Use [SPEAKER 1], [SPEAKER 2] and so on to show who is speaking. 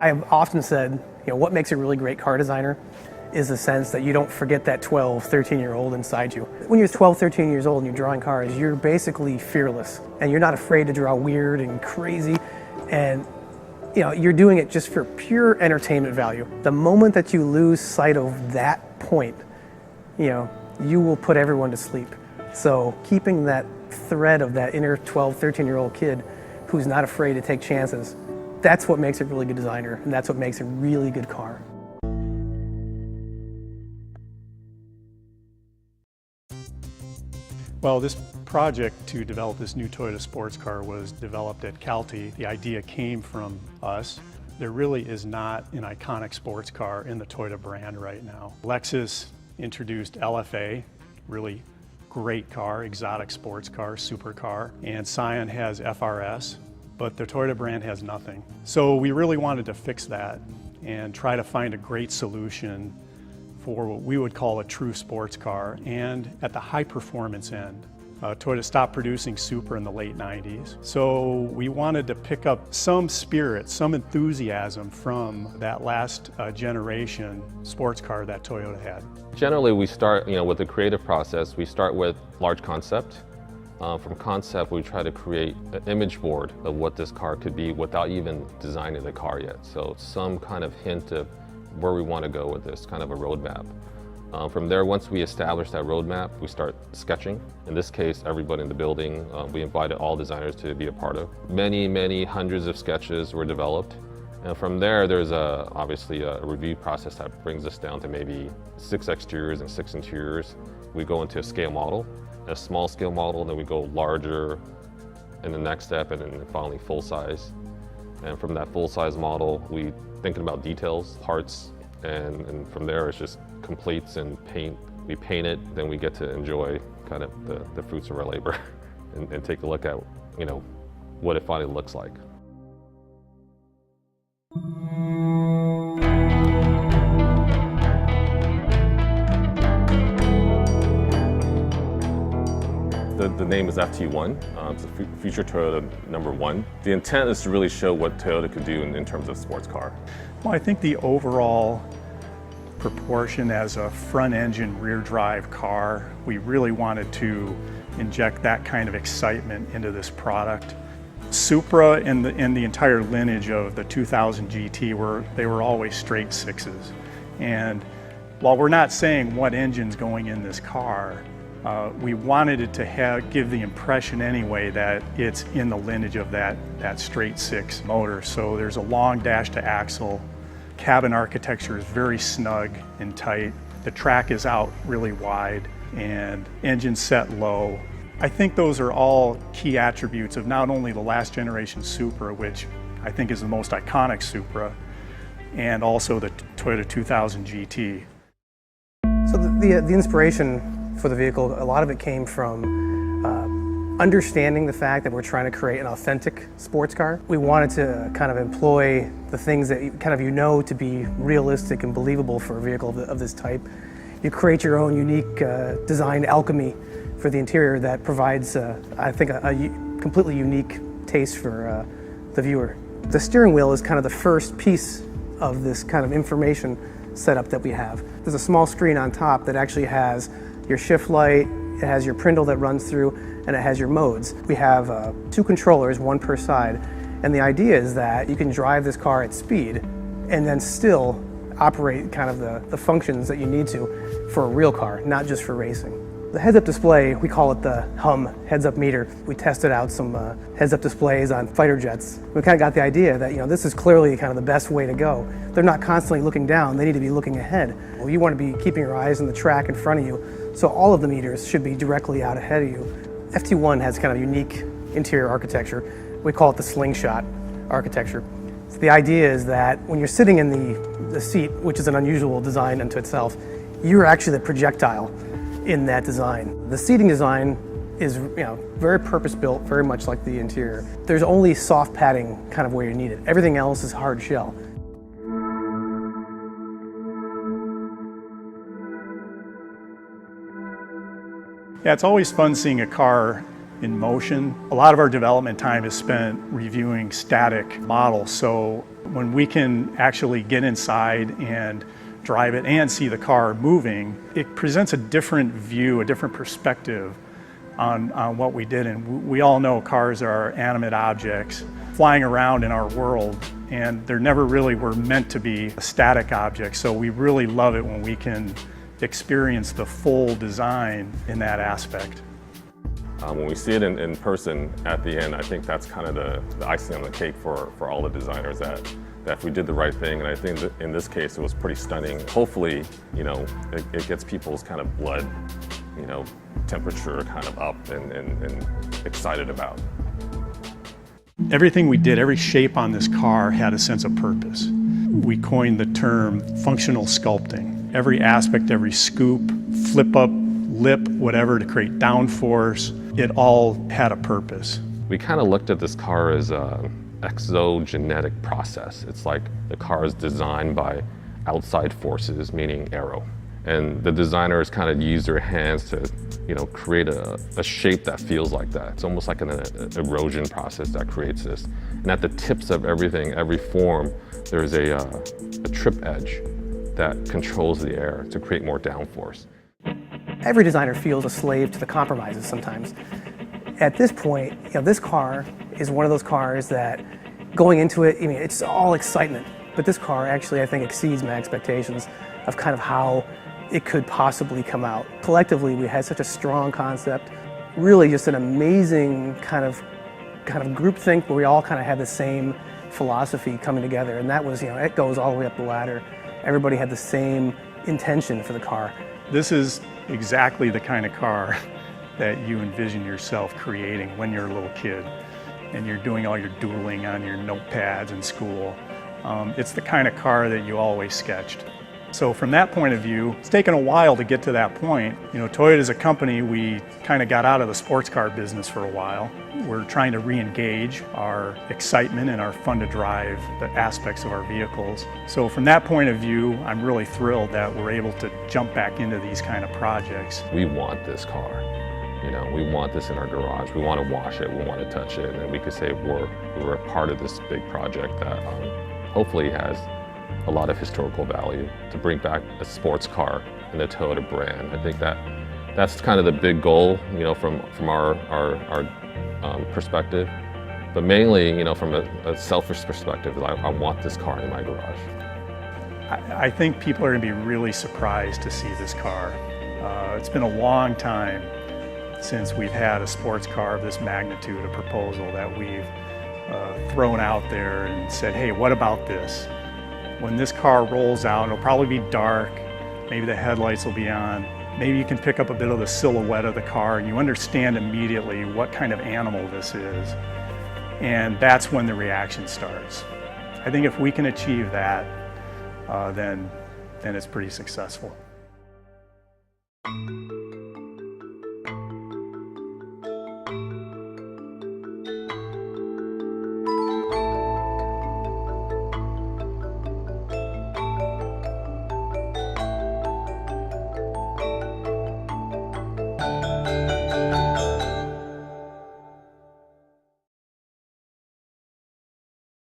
[SPEAKER 1] I've often said, what makes a really great car designer is the sense that you don't forget that 12, 13-year-old inside you. When you're 12, 13 years old and you're drawing cars, you're basically fearless and you're not afraid to draw weird and crazy, and you're doing it just for pure entertainment value. The moment that you lose sight of that point, you will put everyone to sleep. So keeping that thread of that inner 12, 13-year-old kid who's not afraid to take chances, that's what makes a really good designer, and that's what makes a really good car.
[SPEAKER 2] Well, this project to develop this new Toyota sports car was developed at Calty. The idea came from us. There really is not an iconic sports car in the Toyota brand right now. Lexus introduced LFA, really great car, exotic sports car, super car, and Scion has FRS, but the Toyota brand has nothing. So we really wanted to fix that and try to find a great solution for what we would call a true sports car, and at the high performance end. Toyota stopped producing Supra in the late 90s. So we wanted to pick up some spirit, some enthusiasm from that last generation sports car that Toyota had.
[SPEAKER 3] Generally we start with the creative process. We start with large concept. From concept we try to create an image board of what this car could be without even designing the car yet. So some kind of hint of where we want to go with this, kind of a roadmap. From there, once we establish that roadmap, we start sketching. In this case, everybody in the building, we invited all designers to be a part of. Many hundreds of sketches were developed. And from there, there's obviously a review process that brings us down to maybe 6 exteriors and 6 interiors. We go into a scale model, a small scale model, then we go larger in the next step, and then finally full size. And from that full size model, we thinking about details, parts, and from there it's just completes and paint. We paint it, then we get to enjoy kind of the fruits of our labor and take a look at what it finally looks like. The name is FT-1. It's a future Toyota #1. The intent is to really show what Toyota could do in terms of sports car.
[SPEAKER 2] Well, I think the overall proportion as a front engine rear drive car, we really wanted to inject that kind of excitement into this product. Supra and the entire lineage of the 2000 GT they were always straight sixes. And while we're not saying what engine's going in this car, we wanted it to give the impression anyway that it's in the lineage of that straight six motor. So there's a long dash to axle. Cabin architecture is very snug and tight. The track is out really wide and engine set low. I think those are all key attributes of not only the last generation Supra, which I think is the most iconic Supra, and also the Toyota 2000 GT.
[SPEAKER 1] So the inspiration for the vehicle, a lot of it came from understanding the fact that we're trying to create an authentic sports car. We wanted to kind of employ the things that to be realistic and believable for a vehicle of this type. You create your own unique design alchemy for the interior that provides, I think, a completely unique taste for the viewer. The steering wheel is kind of the first piece of this kind of information setup that we have. There's a small screen on top that actually has your shift light, it has your prindle that runs through, and it has your modes. We have 2 controllers, 1 per side, and the idea is that you can drive this car at speed and then still operate kind of the functions that you need to for a real car, not just for racing. The heads-up display, we call it the HUM heads-up meter. We tested out some heads-up displays on fighter jets. We kind of got the idea that this is clearly kind of the best way to go. They're not constantly looking down, they need to be looking ahead. Well, you want to be keeping your eyes on the track in front of you, so all of the meters should be directly out ahead of you. FT-1 has kind of unique interior architecture. We call it the slingshot architecture. So the idea is that when you're sitting in the seat, which is an unusual design unto itself, you're actually the projectile in that design. The seating design is very purpose-built, very much like the interior. There's only soft padding kind of where you need it. Everything else is hard shell.
[SPEAKER 2] Yeah, it's always fun seeing a car in motion. A lot of our development time is spent reviewing static models, so when we can actually get inside and drive it and see the car moving, it presents a different view, a different perspective on what we did. And we all know cars are animate objects flying around in our world, and they're never really were meant to be a static object. So we really love it when we can experience the full design in that aspect.
[SPEAKER 3] When we see it in person at the end, I think that's kind of the icing on the cake for all the designers, that if we did the right thing, and I think that in this case it was pretty stunning. Hopefully, it gets people's kind of blood, temperature kind of up and excited about.
[SPEAKER 2] Everything we did, every shape on this car had a sense of purpose. We coined the term functional sculpting. Every aspect, every scoop, flip up, lip, whatever, to create downforce, it all had a purpose.
[SPEAKER 3] We kind of looked at this car as an exogenetic process. It's like the car is designed by outside forces, meaning aero. And the designers kind of use their hands to, create a shape that feels like that. It's almost like an erosion process that creates this. And at the tips of everything, every form, there's a trip edge that controls the air to create more downforce.
[SPEAKER 1] Every designer feels a slave to the compromises sometimes. At this point, this car is one of those cars that going into it, it's all excitement. But this car actually, I think, exceeds my expectations of kind of how it could possibly come out. Collectively, we had such a strong concept, really just an amazing kind of groupthink where we all kind of had the same philosophy coming together. And that was, it goes all the way up the ladder. Everybody had the same intention for the car.
[SPEAKER 2] This is exactly the kind of car that you envision yourself creating when you're a little kid and you're doing all your doodling on your notepads in school. It's the kind of car that you always sketched. So from that point of view, it's taken a while to get to that point. Toyota as a company, we kind of got out of the sports car business for a while. We're trying to re-engage our excitement and our fun to drive, the aspects of our vehicles. So from that point of view, I'm really thrilled that we're able to jump back into these kind of projects.
[SPEAKER 3] We want this car. We want this in our garage. We want to wash it, we want to touch it, and we could say we're a part of this big project that hopefully has a lot of historical value to bring back a sports car in the Toyota brand. I think that's kind of the big goal, from our perspective. But mainly, from a selfish perspective, I want this car in my garage.
[SPEAKER 2] I think people are going to be really surprised to see this car. It's been a long time since we've had a sports car of this magnitude, a proposal that we've thrown out there and said, hey, what about this? When this car rolls out, it'll probably be dark, maybe the headlights will be on, maybe you can pick up a bit of the silhouette of the car and you understand immediately what kind of animal this is. And that's when the reaction starts. I think if we can achieve that, then it's pretty successful.